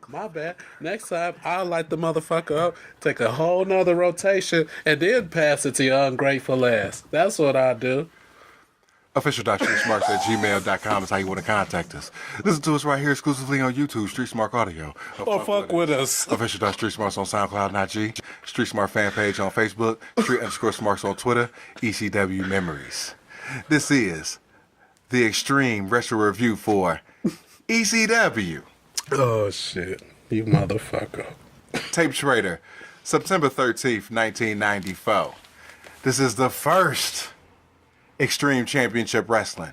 My bad. Next time, I'll light the motherfucker up, take a whole nother rotation, and then pass it to your ungrateful ass. That's what I do. Official.StreetSmarks at gmail.com is how you want to contact us. Listen to us right here exclusively on YouTube, Street Smart Audio. Or fuck with us. Official.StreetSmarks on SoundCloud and IG. Street Smart Fanpage on Facebook. Street_Smarks on Twitter. ECW Memories. This is the Extreme Retro Review for ECW. Oh, shit. You motherfucker. Tape Trader, September 13th, 1994. This is the first Extreme Championship Wrestling.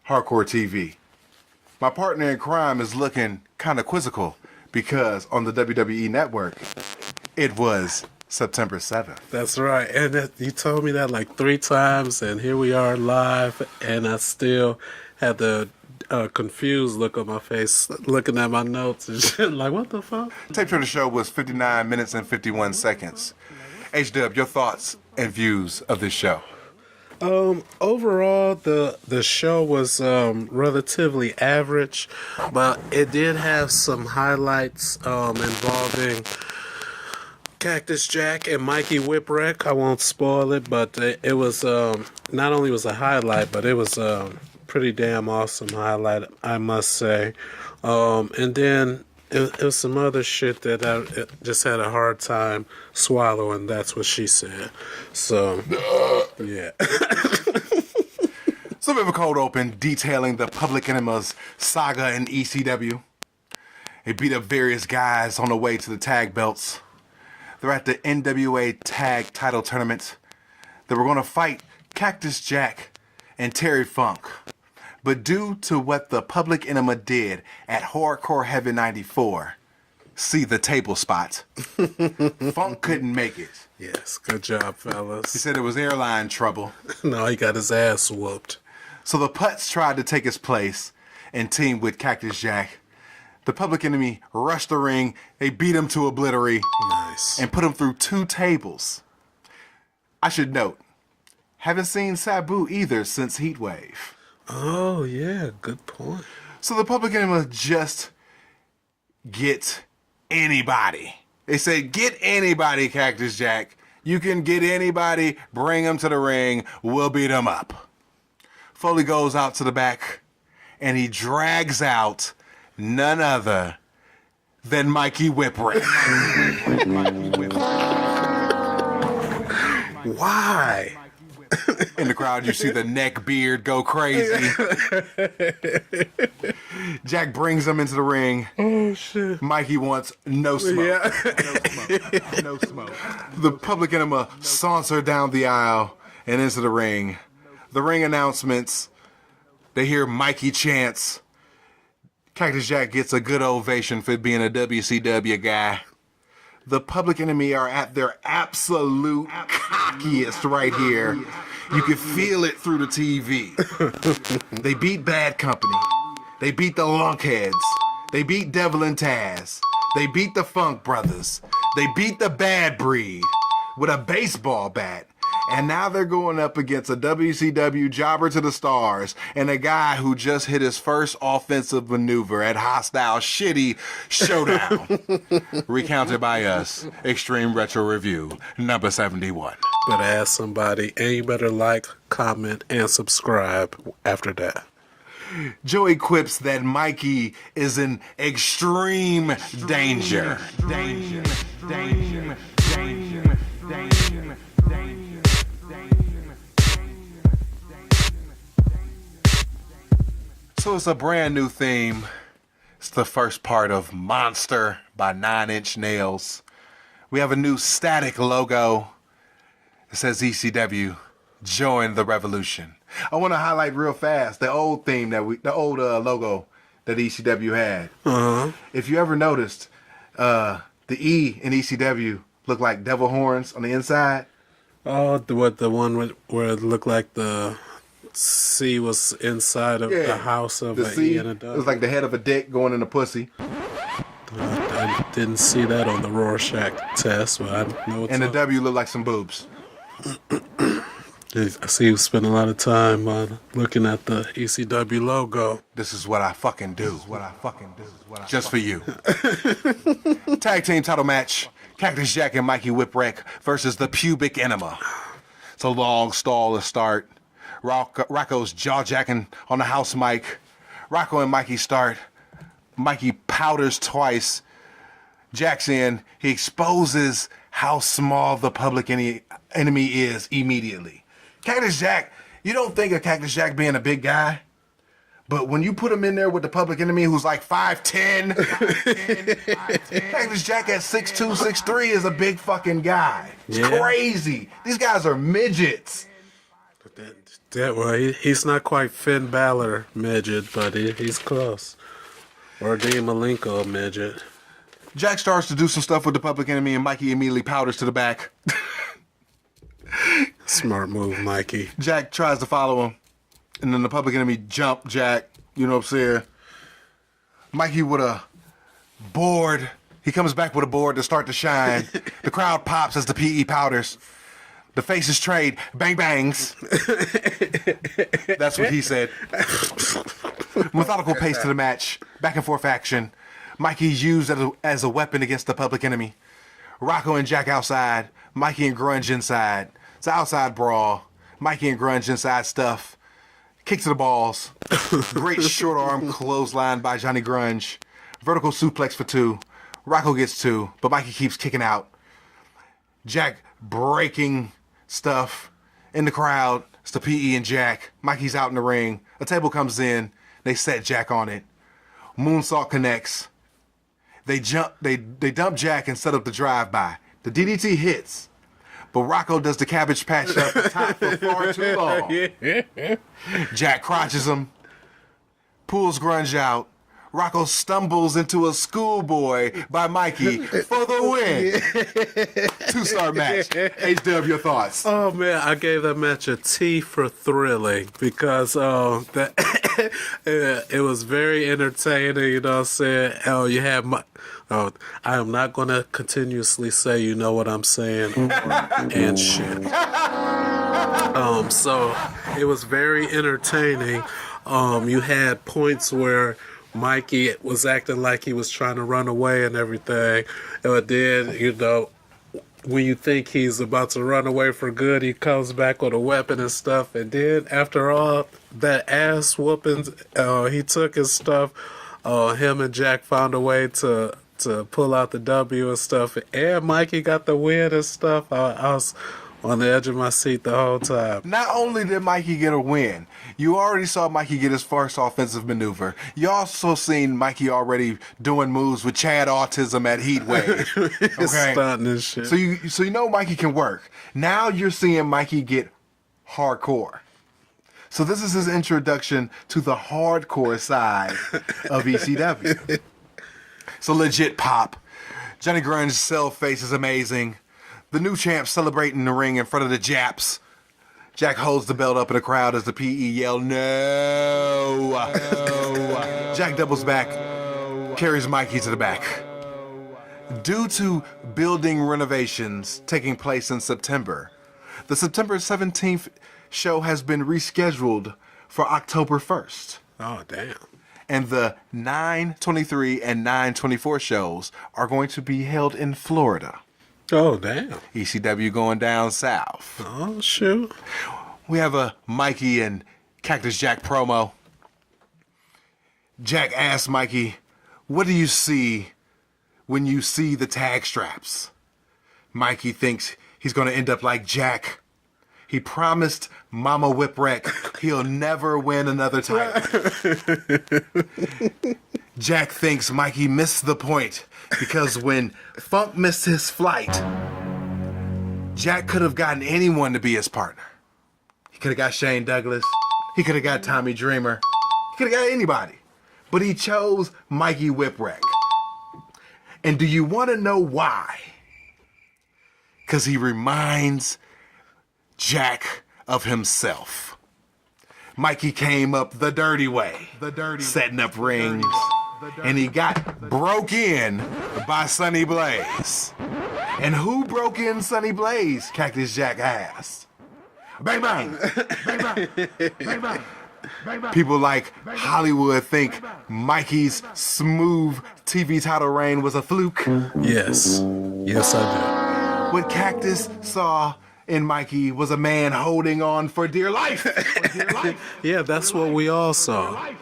Hardcore TV. My partner in crime is looking kind of quizzical because on the WWE Network, it was September 7th. That's right. And you told me that like 3 times, and here we are live, and I still had the confused look on my face, looking at my notes and shit, like, what the fuck? Tape Trader show was 59 minutes and 51 seconds. H-Dub, your thoughts and views of this show? Overall, the show was relatively average, but it did have some highlights involving Cactus Jack and Mikey Whipwreck. I won't spoil it, but it was not only was a highlight, but it was pretty damn awesome highlight, I must say. And then it was some other shit that I just had a hard time swallowing. That's what she said. So, yeah. So we have a cold open detailing the Public Enemy's saga in ECW. They beat up various guys on the way to the tag belts. They're at the NWA Tag Title Tournament. They were going to fight Cactus Jack and Terry Funk. But due to what the Public Enemy did at Hardcore Heaven 94, see the table spot, Funk couldn't make it. Yes, good job, fellas. He said it was airline trouble. No, he got his ass whooped. So the Putts tried to take his place and team with Cactus Jack. The Public Enemy rushed the ring. They beat him to obliterate. Nice. And put him through 2 tables. I should note, haven't seen Sabu either since Heatwave. Oh, yeah, good point. So the Public Enemy just get anybody. They said, get anybody, Cactus Jack. You can get anybody, bring them to the ring, we'll beat them up. Foley goes out to the back, and he drags out none other than Mikey Whipwreck. Why? In the crowd, you see the neck beard go crazy. Jack brings him into the ring. Oh, shit. Mikey wants no smoke. Yeah. No smoke. The Public Enemy saunter down the aisle and into the ring. The ring announcements. They hear Mikey chants. Cactus Jack gets a good ovation for being a WCW guy. The Public Enemy are at their absolute cockiest right here. You can feel it through the TV. They beat Bad Company. They beat the Lunkheads. They beat Devil and Taz. They beat the Funk Brothers. They beat the Bad Breed with a baseball bat. And now they're going up against a WCW jobber to the stars and a guy who just hit his first offensive maneuver at Hostile Shitty Showdown. Recounted by us, Extreme Retro Review, number 71. Better ask somebody, and you better like, comment, and subscribe after that. Joey quips that Mikey is in extreme danger. Danger. So it's a brand new theme. It's the first part of Monster by 9 Inch Nails. We have a new static logo. It says ECW, join the revolution. I want to highlight real fast the old theme the old logo that ECW had. Uh-huh. If you ever noticed, the E in ECW looked like devil horns on the inside. Oh, the one where it looked like the C was inside of the house of the an C. E and a W. It was like the head of a dick going in a pussy. I didn't see that on the Rorschach test, but I know it's And the W looked like some boobs. I see you spend a lot of time looking at the ECW logo. This is what I fucking do. Just for you. Tag team title match. Cactus Jack and Mikey Whipwreck versus the Pubic Enema. It's a long stall to start. Rocco's jaw-jacking on the house mic. Rocco and Mikey start. Mikey powders twice. Jack's in. He exposes how small the public enemy is immediately. Cactus Jack, you don't think of Cactus Jack being a big guy, but when you put him in there with the public enemy who's like 5'10", Cactus Jack at 6'2", 6'3" is a big fucking guy. It's crazy. These guys are midgets. He's not quite Finn Balor midget, but he's close. Or Dean Malenko midget. Jack starts to do some stuff with the public enemy, and Mikey immediately powders to the back. Smart move, Mikey. Jack tries to follow him, and then the public enemy jump Jack. You know what I'm saying? Mikey with a board. He comes back with a board to start to shine. The crowd pops as the PE powders. The faces trade bang bangs. That's what he said. Methodical pace to the match. Back and forth action. Mikey's used as a weapon against the public enemy. Rocco and Jack outside. Mikey and Grunge inside. It's an outside brawl. Mikey and Grunge inside stuff. Kick to the balls. Great short arm clothesline by Johnny Grunge. Vertical suplex for 2. Rocco gets 2, but Mikey keeps kicking out. Jack breaking stuff in the crowd. It's the PE and Jack. Mikey's out in the ring. A table comes in. They set Jack on it. Moonsault connects. They dump Jack and set up the drive-by. The DDT hits. But Rocco does the cabbage patch up the top for far too long. Jack crotches him, pulls Grunge out. Rocco stumbles into a schoolboy by Mikey for the win. 2-star match. H-Dub, your thoughts? Oh, man, I gave that match a T for thrilling because it was very entertaining, you know what I'm saying? You have I am not going to continuously say, you know what I'm saying, and shit. So it was very entertaining. You had points where Mikey was acting like he was trying to run away and everything. And then, you know, when you think he's about to run away for good, he comes back with a weapon and stuff. And then after all that ass whooping he took his stuff, him and Jack found a way to pull out the W and stuff. And Mikey got the win and stuff. I was on the edge of my seat the whole time. Not only did Mikey get a win, you already saw Mikey get his first offensive maneuver. You also seen Mikey already doing moves with Chad Autism at Heatwave. Okay? Stunting and shit. So you know Mikey can work. Now you're seeing Mikey get hardcore. So this is his introduction to the hardcore side of ECW. It's a legit pop. Johnny Grunge's self face is amazing. The new champ celebrating the ring in front of the Japs. Jack holds the belt up in the crowd as the PE yell, no. Jack doubles back, carries Mikey to the back. Due to building renovations taking place in September, the September 17th show has been rescheduled for October 1st. Oh, damn. And the 9/23 and 9/24 shows are going to be held in Florida. Oh, damn. ECW going down south. Oh, shoot. We have a Mikey and Cactus Jack promo. Jack asks Mikey, what do you see when you see the tag straps? Mikey thinks he's going to end up like Jack. He promised Mama Whipwreck he'll never win another title. Jack thinks Mikey missed the point because when Funk missed his flight, Jack could have gotten anyone to be his partner. He could have got Shane Douglas. He could have got Tommy Dreamer. He could have got anybody. But he chose Mikey Whipwreck. And do you want to know why? Because he reminds Jack of himself. Mikey came up the dirty way, setting up rings, and he got broke in by Sonny Blaze. And who broke in Sonny Blaze? Cactus Jack asked. bang bang, bang bang, bang bang. People like Hollywood think Mikey's smooth TV title reign was a fluke. Yes. Yes, I What Cactus saw in Mikey was a man holding on for dear life. do. Yeah, that's what we all saw.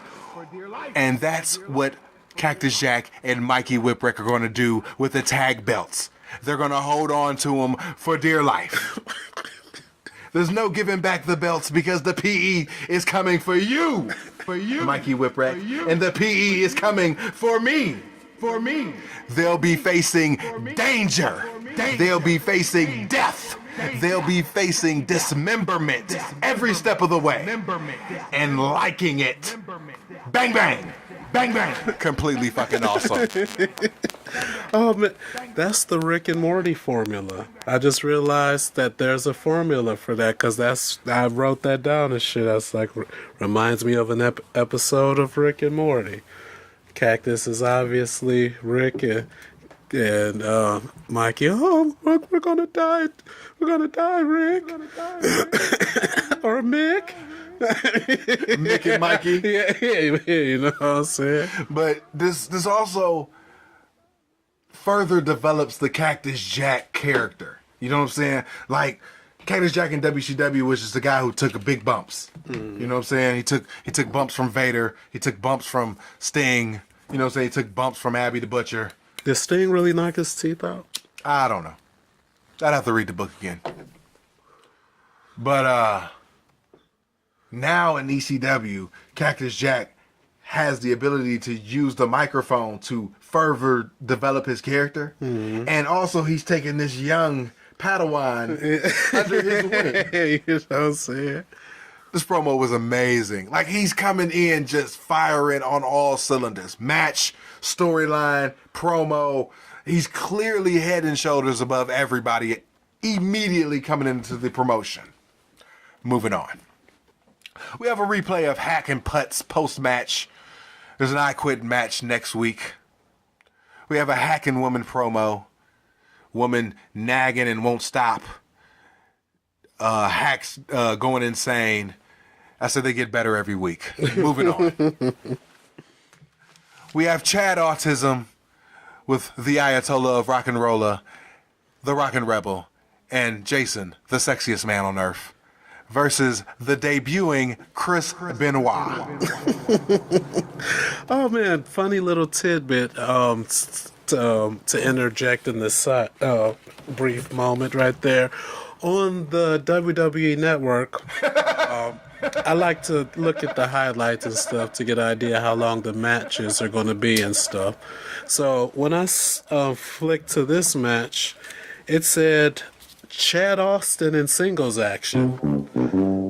And that's what Cactus Jack and Mikey Whipwreck are going to do with the tag belts. They're going to hold on to them for dear life. There's no giving back the belts because the PE is coming for you. For you. Mikey Whipwreck. And the PE is coming for me. For me. They'll be facing danger. They'll be facing death. They'll be facing dismemberment every step of the way. And liking it. Bang, bang. Bang, bang. Completely fucking awesome. Oh man, that's the Rick and Morty formula. I just realized that there's a formula for that because I wrote that down and shit. That's like reminds me of an episode of Rick and Morty. Cactus is obviously Rick and Mikey. Oh, we're gonna die. We're gonna die, Rick. Or Mick. Mick and Mikey. Yeah, you know what I'm saying? But this also further develops the Cactus Jack character. You know what I'm saying? Like Cactus Jack in WCW was just a guy who took big bumps. You know what I'm saying? He took bumps from Vader. He took bumps from Sting. You know what I'm saying? He took bumps from Abby the Butcher. Did Sting really knock his teeth out? I don't know. I'd have to read the book again. But now in ECW, Cactus Jack has the ability to use the microphone to further develop his character. And also he's taking this young Padawan under his wing. You know what I'm saying? This promo was amazing. Like, he's coming in just firing on all cylinders. Match, storyline, promo. He's clearly head and shoulders above everybody immediately coming into the promotion. Moving on. We have a replay of Hack and Putt's post-match. There's an I Quit match next week. We have a Hacking Woman promo. Woman nagging and won't stop. Hack's going insane. I said they get better every week. Moving on. We have Chad Autism with the Ayatollah of Rock and Rolla, the Rockin' Rebel, and Jason, the sexiest man on earth, versus the debuting Chris Benoit. Oh man, funny little tidbit to interject in this brief moment right there. On the WWE Network, I like to look at the highlights and stuff to get an idea how long the matches are going to be and stuff. So when I flicked to this match, it said Chad Austin in singles action.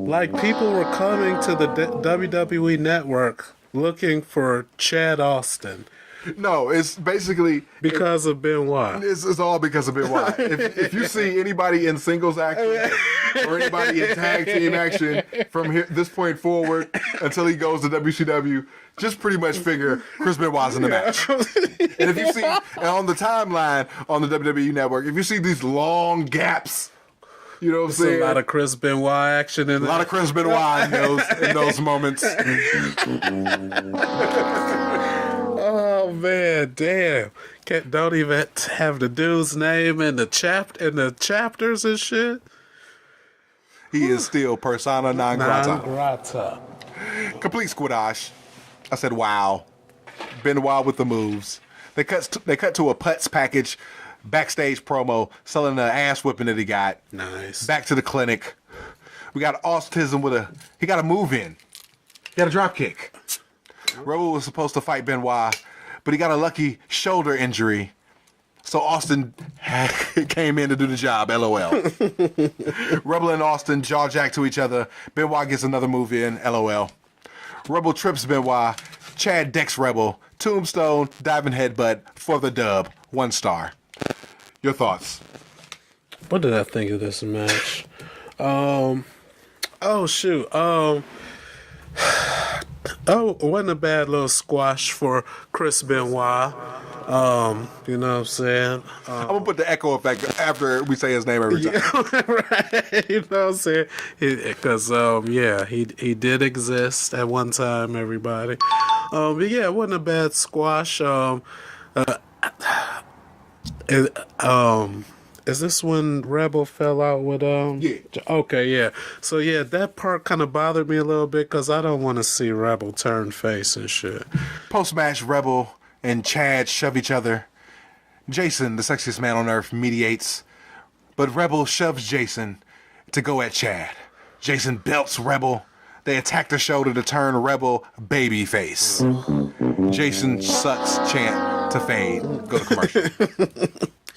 Like, people were coming to the WWE Network looking for Chad Austin. No, it's basically because of Benoit. It's all because of Benoit. If you see anybody in singles action or anybody in tag team action from this point forward until he goes to WCW, just pretty much figure Chris Benoit's in the match. And if you see on the timeline on the WWE Network, if you see these long gaps, you know what I'm saying? A lot of Chris Benoit action in there. A lot of Chris Benoit in those moments. Oh man, damn! Don't even have the dude's name in the chapters and shit. He is still persona non grata. Non grata. Complete squidash. I said, wow. Benoit with the moves. They cut to a Putz package backstage promo selling the ass whipping that he got. Nice. Back to the clinic. We got Autism he got a move in. He got a drop kick. Rebel was supposed to fight Benoit, but he got a lucky shoulder injury. So Austin came in to do the job, LOL. Rebel and Austin jaw jack to each other. Benoit gets another move in, LOL. Rebel trips Benoit. Chad decks Rebel. Tombstone, diving headbutt for the dub. 1 star. Your thoughts? What did I think of this match? Oh, it wasn't a bad little squash for Chris Benoit. You know what I'm saying? I'm gonna put the echo effect after we say his name every time. Yeah, right. You know what I'm saying? Because yeah, he did exist at one time. Everybody. But yeah, it wasn't a bad squash. It, is this when Rebel fell out with Yeah. Okay, yeah. So yeah, that part kind of bothered me a little bit because I don't want to see Rebel turn face and shit. Post-match, Rebel and Chad shove each other. Jason, the sexiest man on earth, mediates, but Rebel shoves Jason to go at Chad. Jason belts Rebel. They attack the shoulder to turn Rebel babyface. Jason sucks chant to fade. Go to commercial.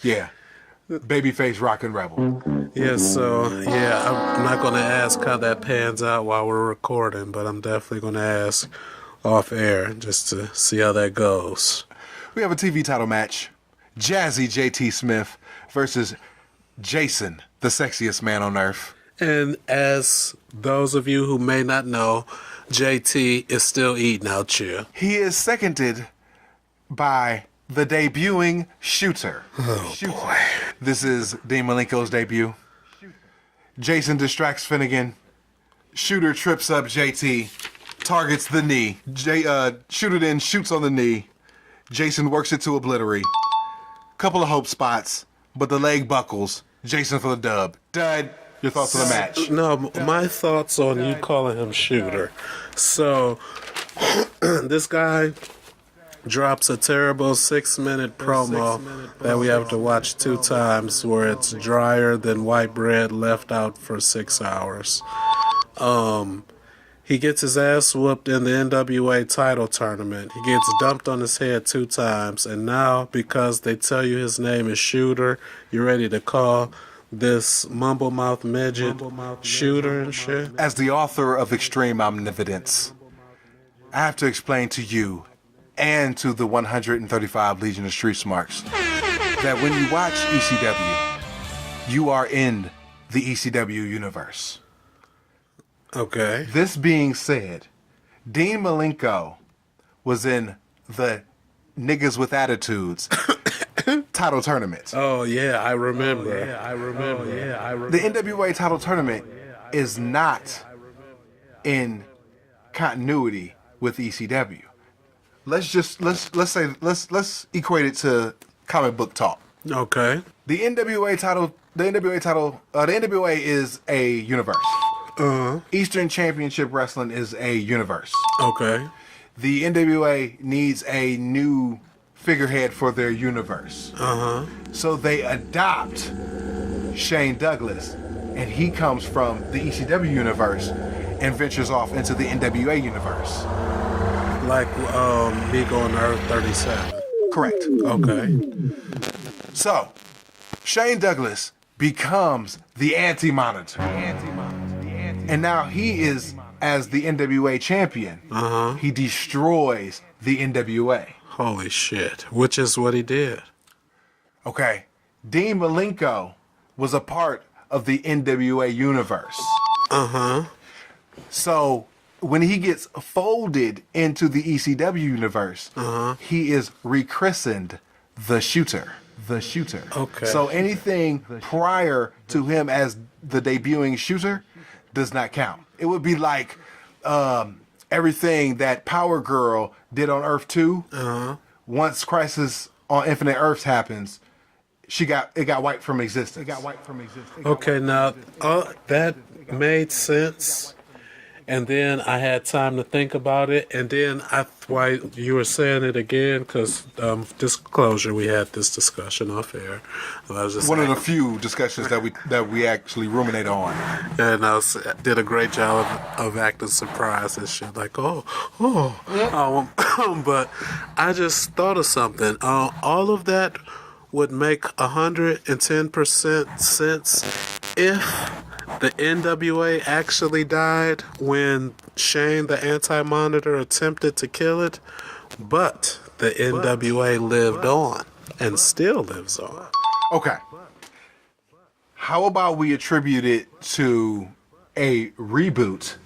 Yeah. Babyface rockin' Rebel. Yeah, so yeah, I'm not gonna ask how that pans out while we're recording, but I'm definitely gonna ask off air just to see how that goes. We have a TV title match. Jazzy JT Smith versus Jason, the sexiest man on earth. And as those of you who may not know, JT is still eating out here. He is seconded by the debuting Shooter. Oh, boy. This is Dean Malenko's debut. Jason distracts Finnegan. Shooter trips up JT, targets the knee. Shooter then shoots on the knee. Jason works it to obliterate. Couple of hope spots, but the leg buckles. Jason for the dub. Dud, your thoughts on the match? No, my thoughts on you calling him Shooter. So, this guy drops a terrible 6-minute promo that we have to watch 2 times where it's drier than white bread left out for 6 hours. He gets his ass whooped in the NWA title tournament. He gets dumped on his head 2 times, and now because they tell you his name is Shooter, you're ready to call this mumble mouth midget Shooter and shit. As the author of Extreme Omnipotence, I have to explain to you and to the 135 Legion of Street Smarks that when you watch ECW, you are in the ECW universe. Okay. This being said, Dean Malenko was in the Niggas with Attitudes title tournament. Oh, yeah, I remember. The NWA title tournament is not in continuity with ECW. Let's equate it to comic book talk. Okay. The NWA is a universe. Eastern Championship Wrestling is a universe. Okay. The NWA needs a new figurehead for their universe. So they adopt Shane Douglas, and he comes from the ECW universe and ventures off into the NWA universe. Like me going to Earth 37. Correct. Okay. So, Shane Douglas becomes the Anti-Monitor. And now he is, as the NWA champion, he destroys the NWA. Holy shit. Which is what he did. Okay. Dean Malenko was a part of the NWA universe. So, when he gets folded into the ECW universe, he is rechristened the Shooter. The Shooter. Okay. So anything prior to him as the debuting Shooter does not count. It would be like everything that Power Girl did on Earth 2. Once Crisis on Infinite Earths happens, it got wiped from existence. Okay, now that made sense. And then I had time to think about it, and then why you were saying it again, because disclosure, we had this discussion off air. I was just One of the few discussions that we actually ruminate on. and I did a great job of acting surprised and shit, like but I just thought of something. All of that would make 110% sense if the NWA actually died when Shane, the Anti-Monitor, attempted to kill it, but the NWA lived on and still lives on. Okay. How about we attribute it to a reboot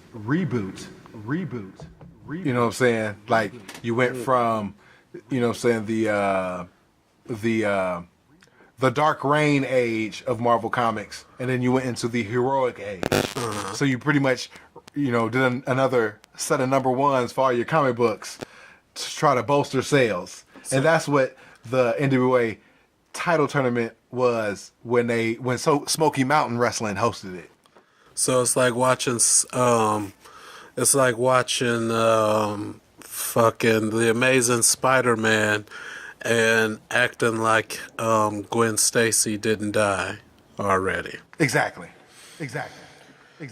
You know what I'm saying? Like you went from, you know what I'm saying, the Dark Reign age of Marvel Comics, and then you went into the heroic age. So you pretty much, you know, did another set of number ones for all your comic books to try to bolster sales. And that's what the NWA title tournament was when Smoky Mountain Wrestling hosted it. So it's like watching, fucking The Amazing Spider-Man and acting like Gwen Stacy didn't die already. Exactly.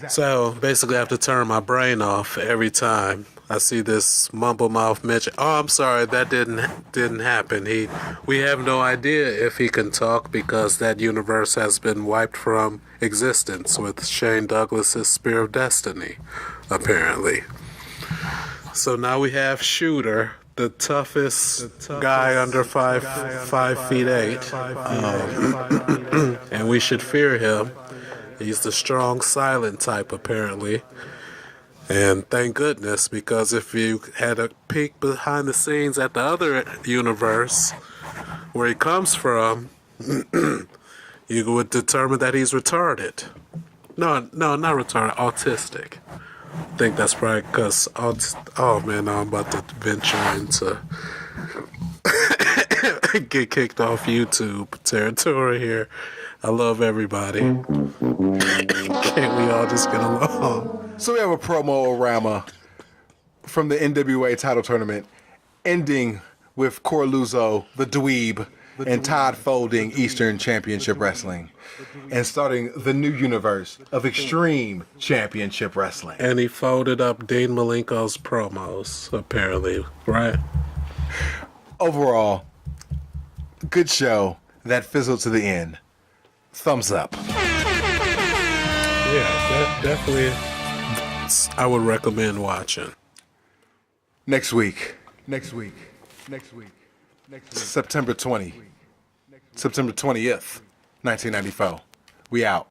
So basically, I have to turn my brain off every time I see this mumble mouth mention. Oh, I'm sorry, that didn't happen. We have no idea if he can talk because that universe has been wiped from existence with Shane Douglas's Spear of Destiny, apparently. So now we have Shooter, the toughest guy under 5'8", and we should fear him. He's the strong, silent type, apparently. And thank goodness, because if you had a peek behind the scenes at the other universe, where he comes from, you would determine that he's retarded. No, not retarded, autistic. I think that's probably because, oh man, now I'm about to venture into get kicked off YouTube territory here. I love everybody. Can't we all just get along? So we have a promo-orama from the NWA title tournament, ending with Corluzzo, the dweeb, and Todd folding Eastern Championship Wrestling, and starting the new universe of Extreme Championship Wrestling. And he folded up Dean Malenko's promos, apparently, right? Overall, good show that fizzled to the end. Thumbs up. Yeah, definitely. I would recommend watching. Next week. September 20th, 1994. We out.